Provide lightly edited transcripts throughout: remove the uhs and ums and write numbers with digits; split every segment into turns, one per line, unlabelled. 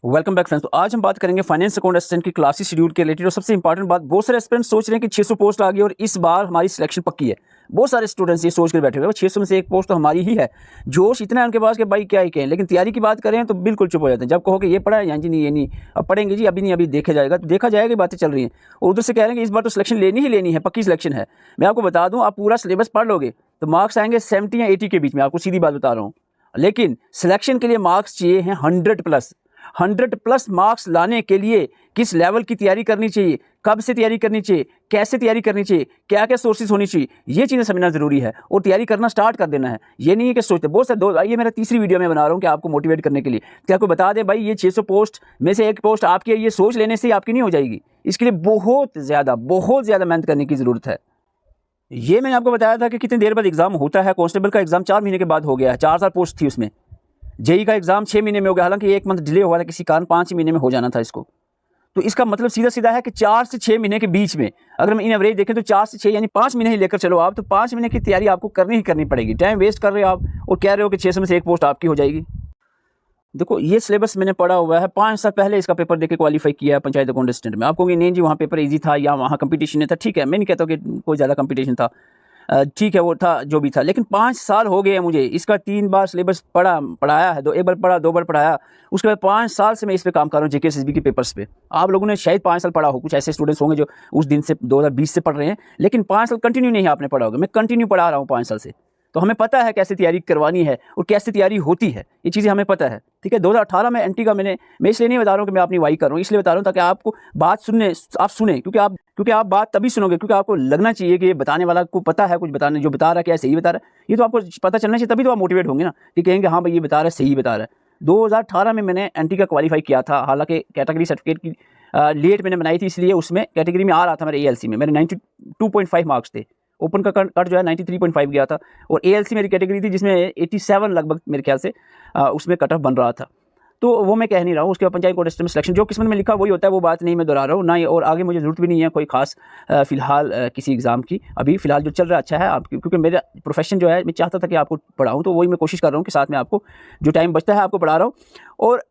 Welcome back friends. तो आज हम बात करेंगे फाइनेंस अकाउंट असिस्टेंट की क्लासेस शेड्यूल के रिलेटेड। और सबसे इंपॉर्टेंट बात, बहुत सारे एस्पिरेंट्स सोच रहे हैं कि 600 पोस्ट आ गई और इस बार हमारी सिलेक्शन पक्की है। बहुत सारे स्टूडेंट्स ये सोच कर बैठे हुए हैं 600 में से एक पोस्ट तो हमारी ही है। जोश इतना है उनके पास कि भाई क्या ही कहें, लेकिन तैयारी की बात करें तो बिल्कुल चुप हो जाते हैं। जब कहो कि ये पढ़ा है, यहाँ जी नहीं ये नहीं, अब पढ़ेंगे जी, अभी नहीं, अभी देखा जाएगा। तो देखा जाएगा, बातें चल रही हैं। और उधर से कह रहे हैं कि इस बार तो सिलेक्शन लेनी ही लेनी है, पक्की सिलेक्शन है। मैं आपको बता दूँ, आप पूरा सिलेबस पढ़ लोगे तो मार्क्स आएंगे 70 या 80 के बीच में, आपको सीधी बात बता रहा हूँ। लेकिन सिलेक्शन के लिए मार्क्स चाहिए हैं 100+। 100+ मार्क्स लाने के लिए किस लेवल की तैयारी करनी चाहिए, कब से तैयारी करनी चाहिए, कैसे तैयारी करनी चाहिए, क्या क्या सोर्सेज होनी चाहिए, ये चीज़ें समझना ज़रूरी है। और तैयारी करना स्टार्ट कर देना है। ये नहीं है कि सोचते बहुत से दो, ये मेरा तीसरी वीडियो में बना रहा हूँ कि आपको मोटिवेट करने के लिए कि आपको बता दें भाई ये 600 पोस्ट में से एक पोस्ट आपकी है, ये सोच लेने से ही आपकी नहीं हो जाएगी। इसके लिए बहुत ज़्यादा मेहनत करने की ज़रूरत है। ये मैंने आपको बताया था कि कितनी देर बाद एग्जाम होता है। कांस्टेबल का एग्जाम 4 महीने के बाद हो गया है, 4 साल पोस्ट थी उसमें। जेई का एग्जाम 6 महीने में हो गया, हालांकि 1 मंथ डिले हुआ था किसी कारण, 5 महीने में हो जाना था इसको। तो इसका मतलब सीधा सीधा है कि 4 से 6 महीने के बीच में अगर हम इन एवरेज देखें तो 4 से 6 यानी 5 महीने ही लेकर चलो आप, तो 5 महीने की तैयारी आपको करनी ही करनी पड़ेगी। टाइम वेस्ट कर रहे हो आप और कह रहे हो कि 600 में से एक पोस्ट आपकी हो जाएगी। देखो ये सिलेबस मैंने पढ़ा हुआ है, 5 साल पहले इसका पेपर देके क्वालिफाई किया है पंचायत अकाउंट असिस्टेंट में। आप कहोगे नहीं जी वहाँ पेपर ईजी था या वहाँ कंपटीशन था, ठीक है, मैं नहीं कहता कि कोई ज़्यादा कंपटीशन था, ठीक है वो था जो भी था, लेकिन 5 साल हो गए हैं मुझे। इसका 3 बार सिलेबस पढ़ाया है, एक बार पढ़ा, 2 बार पढ़ाया। उसके बाद 5 साल से मैं इस पे काम कर रहा हूँ, जेके एसएसबी के पेपर्स पे। आप लोगों ने शायद 5 साल पढ़ा हो, कुछ ऐसे स्टूडेंट्स होंगे जो उस दिन से 2020 से पढ़ रहे हैं, लेकिन 5 साल कंटिन्यू नहीं आपने पढ़ा होगा। मैं कंटिन्यू पढ़ा रहा हूँ 5 साल से, तो हमें पता है कैसे तैयारी करवानी है और कैसे तैयारी होती है, ये चीज़ें हमें पता है। ठीक है, 2018 में एंटी का मैं इसलिए नहीं बता रहा हूँ कि मैं अपनी वाई कर रहा हूँ, इसलिए बता रहा हूँ ताकि आपको बात आप सुने, क्योंकि आप बात तभी सुनोगे क्योंकि आपको लगना चाहिए कि ये बताने वाला को पता है कुछ बताने, जो बता रहा है क्या सही बता रहा है, ये तो आपको पता चलना चाहिए, तभी तो आप मोटिवेट होंगे ना, कि कहेंगे हाँ भाई ये बता रहा है सही बता रहा है। 2018 में मैंने एंटी का क्वालिफाई किया था, हालांकि कैटेगरी सर्टिफिकेट की लेट मैंने बनाई थी, इसलिए उसमें कैटेगरी में आ रहा था मेरे एएलसी में, मेरे 92.5 मार्क्स थे। ओपन का कट जो है 93.5 गया था, और एएलसी मेरी कैटेगरी थी जिसमें 87 लगभग मेरे ख्याल से उसमें कट ऑफ बन रहा था। तो वो मैं कह नहीं रहा हूँ। उसके बाद पंचायत कोर्ट सिस्टम सिलेक्शन जो किस्मत में लिखा वही होता है, वो बात नहीं मैं दोहरा रहा हूँ ना, और आगे मुझे ज़रूरत भी नहीं है कोई खास फिलहाल किसी एग्ज़ाम की। अभी फ़िलहाल जो चल रहा है अच्छा है आप, क्योंकि मेरा प्रोफेशन जो है, मैं चाहता था कि आपको पढ़ाऊँ, तो वही मैं कोशिश कर रहा हूँ कि साथ में आपको जो टाइम बचता है आपको पढ़ा रहा हूँ। और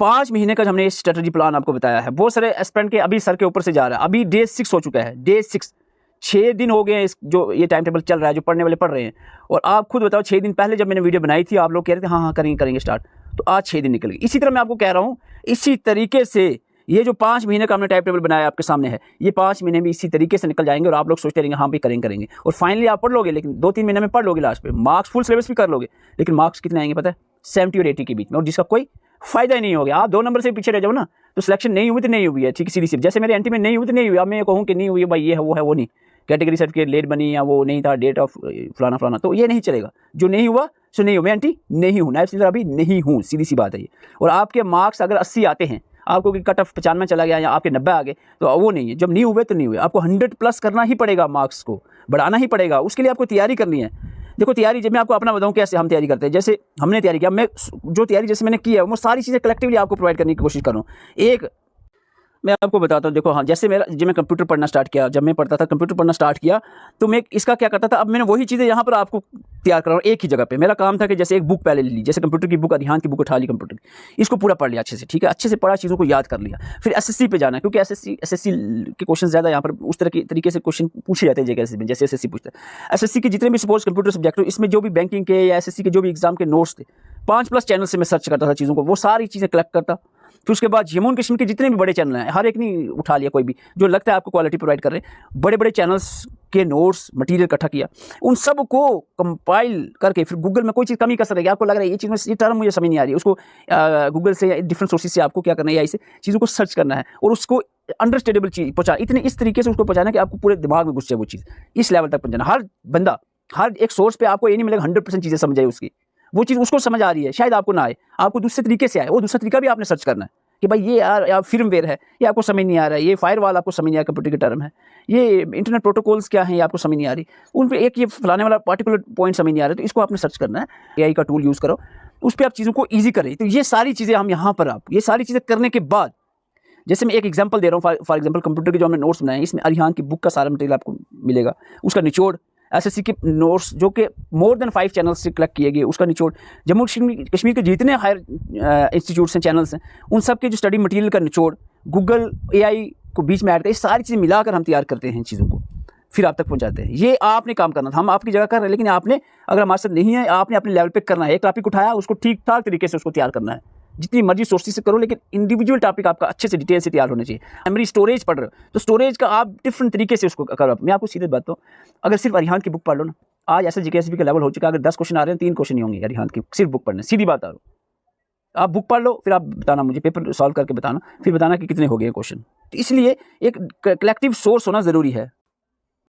5 महीने का हमने स्ट्रेटजी प्लान आपको बताया है। बहुत सारे एस्पिरेंट के अभी सर के ऊपर से जा रहा है, अभी डे 6 हो चुका है, डे 6, 6 दिन हो गए हैं इस जो ये टाइम टेबल चल रहा है, जो पढ़ने वाले पढ़ रहे हैं। और आप खुद बताओ, 6 दिन पहले जब मैंने वीडियो बनाई थी आप लोग कह रहे थे हाँ करेंगे स्टार्ट, तो आज 6 दिन निकल गए। इसी तरह मैं आपको कह रहा हूँ, इसी तरीके से ये जो 5 महीने का हमने टाइम टेबल बनाया आपके सामने है, ये 5 महीने भी इसी तरीके से निकल जाएंगे और आप लोग सोचते रहेंगे हाँ भाई करेंगे, और फाइनली आप पढ़ लोगे, लेकिन 2-3 महीने में पढ़ लोगे, लास्ट पे मार्क्स फुल सिलेबस भी कर लोगे, लेकिन मार्क्स कितने आएंगे पता है? 70 और 80 के बीच में, और जिसका कोई फायदा ही नहीं हो गया। आप 2 नंबर से पीछे रह जाओ ना, तो सिलेक्शन नहीं हुई तो नहीं हुई है, ठीक सीधी सी, जैसे मेरे एंटी में नहीं हुई तो नहीं हुई। अब मैं कहूँ कि नहीं हुई भाई, ये है वो नहीं, कैटेगरी सर्टिफिकेट लेट बनी या वो नहीं था, डेट ऑफ फलाना, तो ये नहीं चलेगा। जो नहीं हुआ सो नहीं हुआ, मैं एंटी नहीं हूँ, नायब सीधर अभी नहीं हूँ, सीधी सी बात है ये। और आपके मार्क्स अगर 80 आते हैं, आपको कि कट ऑफ 95 चला गया या आपके 90 आ गए, तो वो नहीं है। जब नहीं हुए तो नहीं हुए, आपको 100+ करना ही पड़ेगा, मार्क्स को बढ़ाना ही पड़ेगा, उसके लिए आपको तैयारी करनी है। देखो तैयारी, जब मैं आपको अपना बताऊं कैसे हम तैयारी करते हैं, जैसे हमने तैयारी किया, मैं जो तैयारी जैसे मैंने की है वो सारी चीज़ें कलेक्टिवली आपको प्रोवाइड करने की कोशिश कर रहा हूँ। एक मैं आपको बताता हूँ, देखो हाँ, जैसे जब मैं कंप्यूटर पढ़ना स्टार्ट किया, जब मैं पढ़ता था कंप्यूटर पढ़ना स्टार्ट किया, तो मैं इसका क्या करता था, अब मैंने वही चीज़ें यहाँ पर आपको तैयार कर रहा हूँ एक ही जगह पे। मेरा काम था कि जैसे एक बुक पहले ले ली, जैसे कंप्यूटर की बुक, अरिहान की बुक उठा ली कंप्यूटर की, इसको पूरा पढ़ लिया अच्छे से, ठीक है, अच्छे से पढ़ा, चीज़ों को याद कर लिया। फिर एसएससी पे जाना है, क्योंकि एसएससी के क्वेश्चन ज़्यादा यहाँ पर उस तरह तरीके से क्वेश्चन पूछे जाते हैं जेके में, जैसे एसएससी पूछता है। एसएससी के जितने भी सपोज कंप्यूटर सब्जेक्ट हो, इसमें जो भी बैंकिंग के या एसएससी के जो भी एग्जाम के नोट्स थे, 5+ चैनल से मैं सर्च करता था चीज़ों को, वो सारी चीज़ें कलेक्ट करता। फिर उसके बाद जम्मू एंड कश्मीर के जितने भी बड़े चैनल हैं, हर एक नहीं उठा लिया, कोई भी जो लगता है आपको क्वालिटी प्रोवाइड कर रहे हैं, बड़े बड़े चैनल्स के नोट्स मटेरियल इकट्ठा किया, उन सब को कंपाइल करके फिर गूगल में कोई चीज़ कमी कसर है, आपको लग रहा है ये चीज़ में ये टर्म मुझे समझ नहीं आ रही है, उसको गूगल से डिफरेंट सोर्सेज से आपको क्या करना है, ऐसे चीज़ों को सर्च करना है और उसको अंडरस्टैंडेबल चीज़ पहुँचा, इस तरीके से उसको पहुँचाना कि आपको पूरे दिमाग में घुस जाए वो चीज़, इस लेवल तक पहुँचाना। हर बंदा हर एक सोर्स पे आपको ये नहीं मिलेगा 100% चीज़ें समझ आए उसकी, वो चीज़ उसको समझ आ रही है, शायद आपको ना आए, आपको दूसरे तरीके से आए, वो दूसरा तरीका भी आपने सर्च करना है कि भाई ये यार फिर्मवेयर है, ये आपको समझ नहीं आ रहा है, ये फायरवॉल आपको समझ नहीं आ रहा, कंप्यूटर के टर्म है, ये इंटरनेट प्रोटोकॉल्स क्या हैं ये आपको समझ नहीं आ रही, उन पर एक ये फलाने वाला पार्टिकुलर पॉइंट समझ नहीं आ रहा है, तो इसको आपने सर्च करना है। एआई का टूल यूज़ करो, उस पर आप चीज़ों को ईजी करें। तो ये सारी चीज़ें हम यहाँ पर आप ये सारी चीज़ें करने के बाद, जैसे मैं एक एग्जांपल दे रहा हूँ, फॉर एग्जांपल कंप्यूटर के जो हमने नोट्स बनाए, इसमें अरिहान की बुक का सारा मटेरियल आपको मिलेगा, उसका निचोड़, एसएससी के नोट्स जो कि मोर देन 5 चैनल्स से कलेक्ट किए गए, उसका निचोड़, जम्मू कश्मीर के जितने हायर इंस्टीट्यूट्स हैं, चैनल्स हैं, उन सब के जो स्टडी मटेरियल का निचोड़, गूगल AI को बीच में ऐड कर, ये सारी चीज़ें मिलाकर हम तैयार करते हैं इन चीज़ों को, फिर आप तक पहुंचाते हैं। ये आपने काम करना था, हम आपकी जगह कर रहे हैं, लेकिन आपने अगर हमारे साथ नहीं है, आपने अपने लेवल पे करना है। एक टॉपिक उठाया, उसको ठीक ठाक तरीके से उसको तैयार करना है, जितनी मर्जी सोर्सेज से करो, लेकिन इंडिविजुअल टॉपिक आपका अच्छे से डिटेल से तैयार होने चाहिए। मेमोरी स्टोरेज पढ़ रहे हो तो स्टोरेज का आप डिफरेंट तरीके से उसको करो। मैं आपको सीधे बात बताऊँ, अगर सिर्फ अरिहान की बुक पढ़ लो ना, आज ऐसे GK SB का लेवल हो चुका है, अगर 10 क्वेश्चन आ रहे हैं, 3 क्वेश्चन नहीं होंगे अरिहान की सिर्फ बुक पढ़ने, सीधी बात आ रहा हूँ। आप बुक पढ़ लो, फिर आप बताना मुझे, पेपर सॉल्व करके बताना, फिर बताना कि कितने हो गए क्वेश्चन। तो इसलिए एक कलेक्टिव सोर्स होना ज़रूरी है।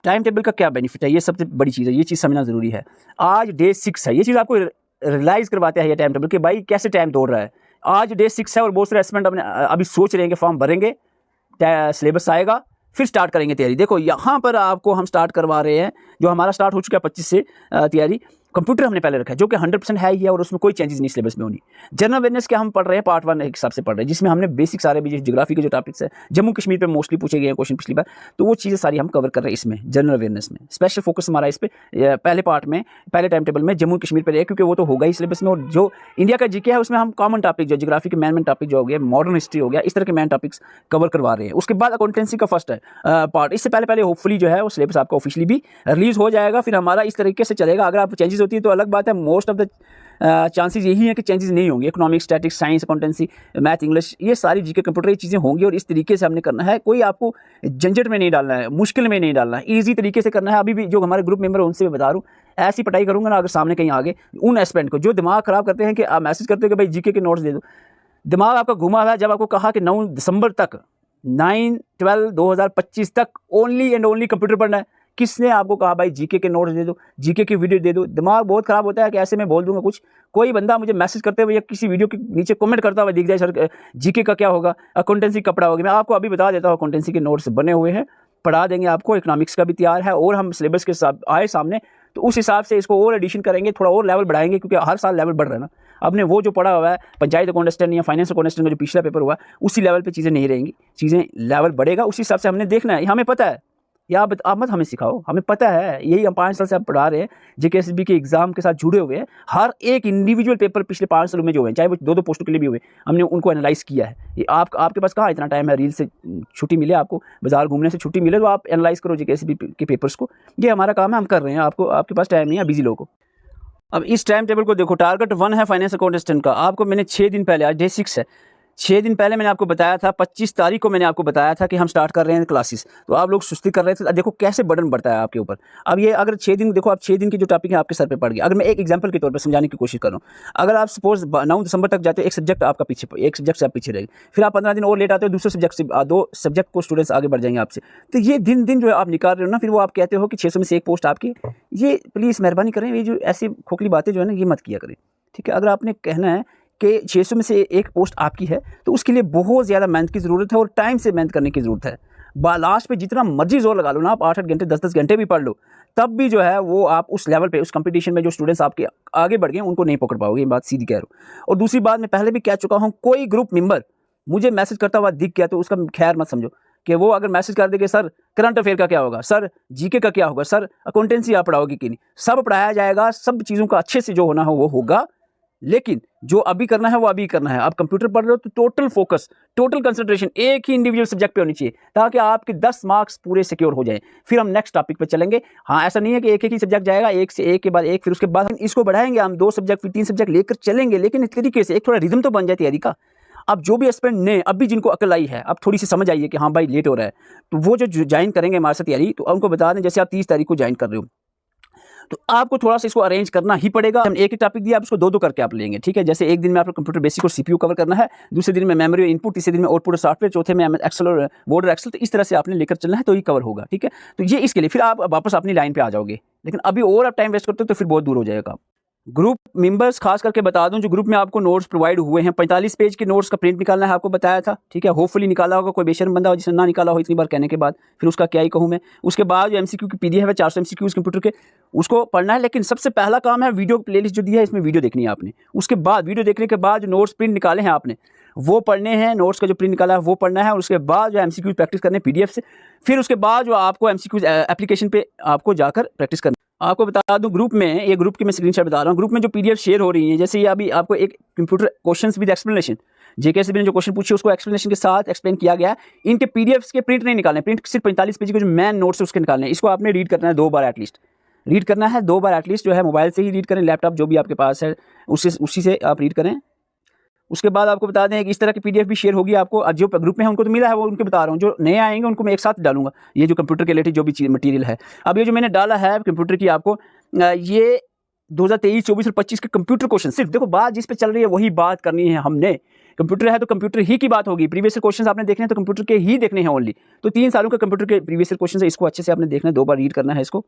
टाइम टेबल का क्या बेनिफिट है, ये सबसे बड़ी चीज़ है, ये चीज़ समझना ज़रूरी है। आज डे 6 है, ये चीज़ आपको रियलाइज़ करवाते हैं ये टाइम टेबल कि भाई कैसे टाइम दौड़ रहा है। आज डे 6 है और बहुत सारे एस्पिरेंट अपने अभी सोच रहे हैं कि फॉर्म भरेंगे, सिलेबस आएगा, फिर स्टार्ट करेंगे तैयारी। देखो यहाँ पर आपको हम स्टार्ट करवा रहे हैं, जो हमारा स्टार्ट हो चुका है 25 से तैयारी। कंप्यूटर हमने पहले रखा है, जो कि 100% है ही है, और उसमें कोई चेंजेस नहीं सिलेबस में होनी। जनरल अवेयरनेस के हम पढ़ रहे हैं पार्ट 1 एक हिसाब से पढ़ रहे हैं, जिसमें हमने बेसिक सारे भी ज्योग्राफी के जो टॉपिक्स है, जम्मू कश्मीर पे मोस्टली पूछे गए हैं क्वेश्चन पिछली बार, तो वो चीज़ें सारी हम कवर कर रहे हैं इसमें जनरल अवेयरनेस में। स्पेशल फोकस हमारा इस पे पहले पार्ट में, पहले टाइम टेबल में जम्मू कश्मीर पर है, क्योंकि वो तो होगा ही सिलेबस में। और जो इंडिया का GK है, उसमें हम कॉमन टॉपिक जो ज्योग्राफी के मेन टॉपिक जो हो गया, मॉडर्न हिस्ट्री हो गया, इस तरह के मेन टॉपिक्स कवर करवा रहे हैं। उसके बाद अकाउंटेंसी का फर्स्ट है पार्ट, इससे पहले होपफुली जो है वो सिलेबस आपका ऑफिशियली भी रिलीज हो जाएगा। फिर हमारा इस तरीके से चलेगा। अगर आप चेंजेस होती है तो अलग बात है, मोस्ट ऑफ द चांसेस यही है कि चेंजेस नहीं होंगे। Economics, statics, science, accountancy, math, English, ये सारी GK कंप्यूटर ये चीज़ें होंगी, और इस तरीके से हमने करना है। कोई आपको झंझट में नहीं डालना है, मुश्किल में नहीं डालना है, ईजी तरीके से करना है। अभी भी जो हमारे ग्रुप मेंबर है उनसे मैं बता रहा हूँ, ऐसी पढ़ाई करूँगा ना, अगर सामने कहीं आगे उन एस्पिरेंट को जो दिमाग ख़राब करते हैं कि आप मैसेज करते हो कि भाई GK के नोट्स दे दो, दिमाग आपका घुमा हुआ है। जब आपको कहा कि 9 दिसंबर तक 9/12/2025 तक ओनली एंड ओनली कंप्यूटर पढ़ना है, किसने आपको कहा भाई GK के नोट्स दे दो, GK की वीडियो दे दो? दिमाग बहुत ख़राब होता है कि ऐसे मैं बोल दूंगा कुछ, कोई बंदा मुझे मैसेज करते हुए या किसी वीडियो के नीचे कमेंट करता हुआ दिख जाए, सर GK का क्या होगा, अकाउंटेंसी कपड़ा होगा। मैं आपको अभी बता देता हूँ, अकाउंटेंसी के नोट्स बने हुए हैं, पढ़ा देंगे आपको। इकोनॉमिक्स का भी तैयार है, और हम सिलेबस के साथ आए सामने तो उस हिसाब से इसको और एडिशन करेंगे, थोड़ा और लेवल बढ़ाएंगे, क्योंकि हर साल लेवल बढ़ रहा है ना। आपने वो जो पढ़ा हुआ है पंचायत अकाउंटेंट या फाइनेंस अकाउंटेंट का जो पिछला पेपर हुआ, उसी लेवल पे चीज़ें नहीं रहेंगी, चीज़ें लेवल बढ़ेगा। उसी हिसाब से हमने देखना है, हमें पता है, या आप मत हमें सिखाओ, हमें पता है। यही हम 5 साल से आप पढ़ा रहे हैं, GK SB के एग्जाम के साथ जुड़े हुए हैं। हर एक इंडिविजुअल पेपर पिछले 5 सालों में जो है, चाहे वो 2-2 पोस्टों के लिए भी हुए, हमने उनको एनालाइज किया है। ये आपके पास कहाँ इतना टाइम है, रील से छुट्टी मिले आपको, बाजार घूमने से छुट्टी मिले, तो आप एनालाइज करो GK SB के पेपर्स को। ये हमारा काम है, हम कर रहे हैं। आपके पास टाइम नहीं है, बिजी लोगों को। अब इस टाइम टेबल को देखो, टारगेट 1 है फाइनेंस अकाउंटेंट का। आपको मैंने 6 दिन पहले, आज डे 6 है, 6 दिन पहले मैंने आपको बताया था, 25 तारीख को मैंने आपको बताया था कि हम स्टार्ट कर रहे हैं क्लासेस। तो आप लोग सुस्ती कर रहे थे, देखो कैसे बर्डन बढ़ता है आपके ऊपर। अब ये अगर 6 दिन देखो, आप 6 दिन की जो टॉपिक है आपके सर पे पड़ गया। अगर मैं एक एग्जांपल के तौर पे समझाने की कोशिश कर रहा हूँ, अगर आप सपोज 9 दिसंबर तक जाते हो, एक सब्जेक्ट आपका पीछे, एक सब्जेक्ट से आप पीछे रहेंगे, फिर आप 15 दिन और लेट आते हो, दूसरे सब्जेक्ट से 2 सब्जेक्ट को स्टूडेंट्स आगे बढ़ जाएंगे आपसे। तो ये दिन जो आप निकाल रहे हो ना, फिर वो आप कहते हो कि 600 में से एक पोस्ट आपकी। ये प्लीज़ मेहरबानी करें, ये जो ऐसी खोखली बातें जो है ना, ये मत किया करें, ठीक है। अगर आपने कहना है कि 600 में से एक पोस्ट आपकी है, तो उसके लिए बहुत ज़्यादा मेहनत की ज़रूरत है और टाइम से मेहनत करने की ज़रूरत है। लास्ट पे जितना मर्जी जोर लगा लो ना, आप 8-8 घंटे 10-10 घंटे भी पढ़ लो, तब भी जो है वो आप उस लेवल पे, उस कंपटीशन में जो स्टूडेंट्स आपके आगे बढ़ गए उनको नहीं पकड़ पाओगे। ये बात सीधी कह रहा हूँ। और दूसरी बात, मैं पहले भी कह चुका हूँ, कोई ग्रुप मेंबर मुझे मैसेज करता हुआ दिख गया तो उसका खैर मत समझो कि वो अगर मैसेज कर दे कि सर करंट अफेयर का क्या होगा, सर GK का क्या होगा, सर अकाउंटेंसी आप पढ़ाओगे कि नहीं। सब पढ़ाया जाएगा, सब चीज़ों का अच्छे से जो होना हो वो होगा, लेकिन जो अभी करना है वो अभी करना है। आप कंप्यूटर पढ़ रहे हो तो टोटल फोकस, टोटल कंसंट्रेशन एक ही इंडिविजुअल सब्जेक्ट पे होनी चाहिए, ताकि आपके 10 मार्क्स पूरे सिक्योर हो जाएं। फिर हम नेक्स्ट टॉपिक पे चलेंगे। हाँ, ऐसा नहीं है कि एक ही सब्जेक्ट जाएगा, एक से एक के बाद एक, फिर उसके बाद हम इसको बढ़ाएंगे, हम 2 सब्जेक्ट फिर 3 सब्जेक्ट लेकर चलेंगे, लेकिन इस तरीके से एक थोड़ा रिदम तो बन जाए तैयारी का। अब जो भी एस्पिरेंट ने अभी जिनको अकल आई है, अब थोड़ी सी समझ आई है कि हाँ भाई लेट हो रहा है, तो वो जो ज्वाइन करेंगे हमारे साथ तैयारी, तो उनको बता दें जैसे आप 30 तारीख को ज्वाइन कर रहे हो, तो आपको थोड़ा सा इसको अरेंज करना ही पड़ेगा। हम एक ही टॉपिक दिया, आप इसको 2-2 करके आप लेंगे, ठीक है। जैसे एक दिन में आपको कंप्यूटर बेसिक और CPU कवर करना है, दूसरे दिन में मेमोरी और इनपुट, तीसरे दिन में आउटपुट और सॉफ्टवेयर, चौथे में एक्सेल और वर्ड और एक्सेल। तो इस तरह से आपने लेकर चलना है, तो ये कवर होगा, ठीक है। तो ये इसके लिए फिर आप वापस अपनी लाइन पे आ जाओगे, लेकिन अभी और आप टाइम वेस्ट करते हो तो फिर बहुत दूर हो जाएगा। ग्रुप मेंबर्स खास करके बता दूं, जो ग्रुप में आपको नोट्स प्रोवाइड हुए हैं, 45 पेज के नोट्स का प्रिंट निकालना है, आपको बताया था, ठीक है। होपफुली निकाला होगा, कोई बेशर्म बंदा हो जिसने ना निकाला हो इतनी बार कहने के बाद, फिर उसका क्या ही कहूँ मैं। उसके बाद जो एमसीक्यू की पीडीएफ है 400 एमसीक्यूज कंप्यूटर के, उसको पढ़ना है। लेकिन सबसे पहला काम है वीडियो प्लेलिस्ट जो दी है इसमें वीडियो देखनी है आपने। उसके बाद वीडियो देखने के बाद जो नोट्स प्रिंट निकाले हैं आपने वो पढ़ने हैं, नोट्स का जो प्रिंट निकाला है वो पढ़ना है। और उसके बाद जो एमसीक्यूज प्रैक्टिस करने पीडीएफ से, फिर उसके बाद जो आपको एमसीक्यूज एप्लीकेशन पे आपको जाकर प्रैक्टिस करना। आपको बता दूं, ग्रुप में, ये ग्रुप की मैं स्क्रीनशॉट बता रहा हूँ, ग्रुप में जो पीडीएफ शेयर हो रही है, जैसे ये अभी आपको एक कंप्यूटर क्वेश्चंस विद एक्सप्लेनेशन, जेके से भी जो क्वेश्चन पूछे उसको एक्सप्लेनेशन के साथ एक्सप्लेन किया गया है। इनके पीडीएफ्स के प्रिंट नहीं निकालने, प्रिंट सिर्फ 45 पेज के जो मेन नोट्स है उसके निकालने हैं। इसको आपने रीड करना है 2 बार एटलीस्ट, रीड करना है 2 बार एटलीस्ट, जो है मोबाइल से ही रीड करें, लैपटॉप जो भी आपके पास है उसी से आप रीड करें। उसके बाद आपको बता दें कि इस तरह की पीडीएफ भी शेयर होगी आपको। जो ग्रुप में है उनको तो मिला है, वो उनके बता रहा हूँ, जो नए आएंगे उनको मैं एक साथ डालूंगा ये जो कंप्यूटर के रिलेटेड जो भी मटीरियल है। अब ये जो मैंने डाला है कंप्यूटर की, आपको ये 2023, 24 और 25 के कंप्यूटर क्वेश्चन, सिर्फ देखो बात जिस पे चल रही है वही बात करनी है हमने। कंप्यूटर है तो कंप्यूटर ही की बात होगी, प्रीवियस क्वेश्चन आपने देखने हैं तो कंप्यूटर के ही देखने हैं ओनली। तो 3 सालों के कंप्यूटर के प्रीवियस क्वेश्चन है, इसको अच्छे से आपने देखना है, 2 बार रीड करना है इसको।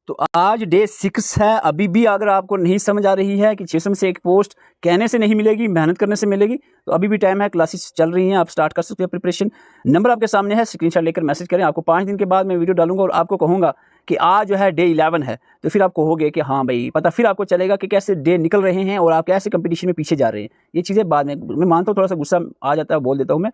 तो आज डे 6 है। अभी भी अगर आपको नहीं समझ आ रही है कि 600 में से एक पोस्ट कहने से नहीं मिलेगी, मेहनत करने से मिलेगी, तो अभी भी टाइम है, क्लासेस चल रही हैं, आप स्टार्ट कर सकते हैं प्रिपरेशन। नंबर आपके सामने है, स्क्रीनशॉट लेकर मैसेज करें। आपको 5 दिन के बाद मैं वीडियो डालूंगा और आपको कहूँगा कि आज जो है डे 11 है, तो फिर आप कहोगे कि हाँ भाई पता, फिर आपको चलेगा कि कैसे डे निकल रहे हैं और आप कैसे कंपटीशन में पीछे जा रहे हैं। ये चीज़ें बाद में, मैं मानता हूँ थोड़ा सा गुस्सा आ जाता है, बोल देता हूँ मैं,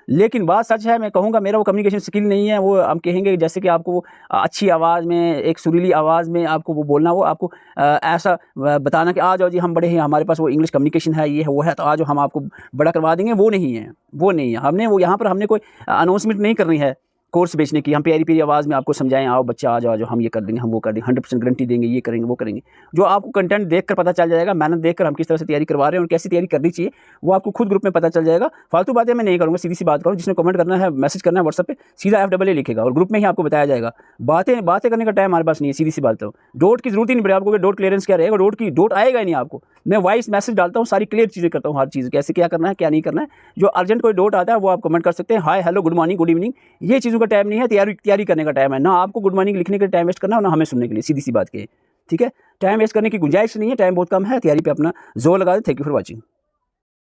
लेकिन बात सच है। मैं कहूँगा मेरा वो कम्युनिकेशन स्किल नहीं है, वो हम कहेंगे जैसे कि आपको अच्छी आवाज़ में, एक सुरीली आवाज़ में आपको वो बोलना, वो आपको ऐसा बताना कि आ जाओ जी हम बड़े हैं, हमारे पास वो इंग्लिश कम्युनिकेशन है, ये है वो है, तो आ जाओ हम आपको बड़ा करवा देंगे, वो नहीं है, वो नहीं है। हमने वो यहाँ पर हमने कोई अनाउंसमेंट नहीं करनी है कोर्स बेचने की, हम प्यारी प्यारी आवाज़ में आपको समझाएं, आओ बच्चा आ जाओ, हम ये कर देंगे, हम वो कर देंगे, 100% गारंटी देंगे, ये करेंगे वो करेंगे। जो आपको कंटेंट देखकर पता चल जाएगा, मेहनत देखकर हम किस तरह से तैयारी करवा रहे हैं और कैसी तैयारी करनी चाहिए, वो आपको खुद ग्रुप में पता चल जाएगा। फालतू बातें मैं नहीं करूँगा, सीधी सी बात करूँ। जिसने कमेंट करना है, मैसेज करना है व्हाट्सएप पे, सीधा FAA लिखेगा और ग्रुप में ही आपको बताया जाएगा। बातें करने का टाइम हमारे पास नहीं है, सीधी सी बात है। डोट की जरूरत ही नहीं पड़ेगी आपको, डोट क्लियरेंस क्या रहेगा, डोट आएगा ही नहीं आपको। मैं वॉइस मैसेज डालता हूँ, सारी क्लियर चीज़ें करता हूँ, हर चीज़ कैसे क्या करना है क्या नहीं करना है। जो अर्जेंट कोई डोट आता है वो आप कमेंट कर सकते हैं, hi hello good morning good evening, ये चीज़ों का टाइम नहीं है, तैयारी करने का टाइम है। ना आपको गुड मॉर्निंग लिखने के लिए टाइम वेस्ट करना और ना हमें सुनने के लिए, सीधी सी बात की, ठीक है। टाइम वेस्ट करने की गुंजाइश नहीं है, टाइम बहुत कम है, तैयारी पे अपना जोर लगा दे। Thank you for watching.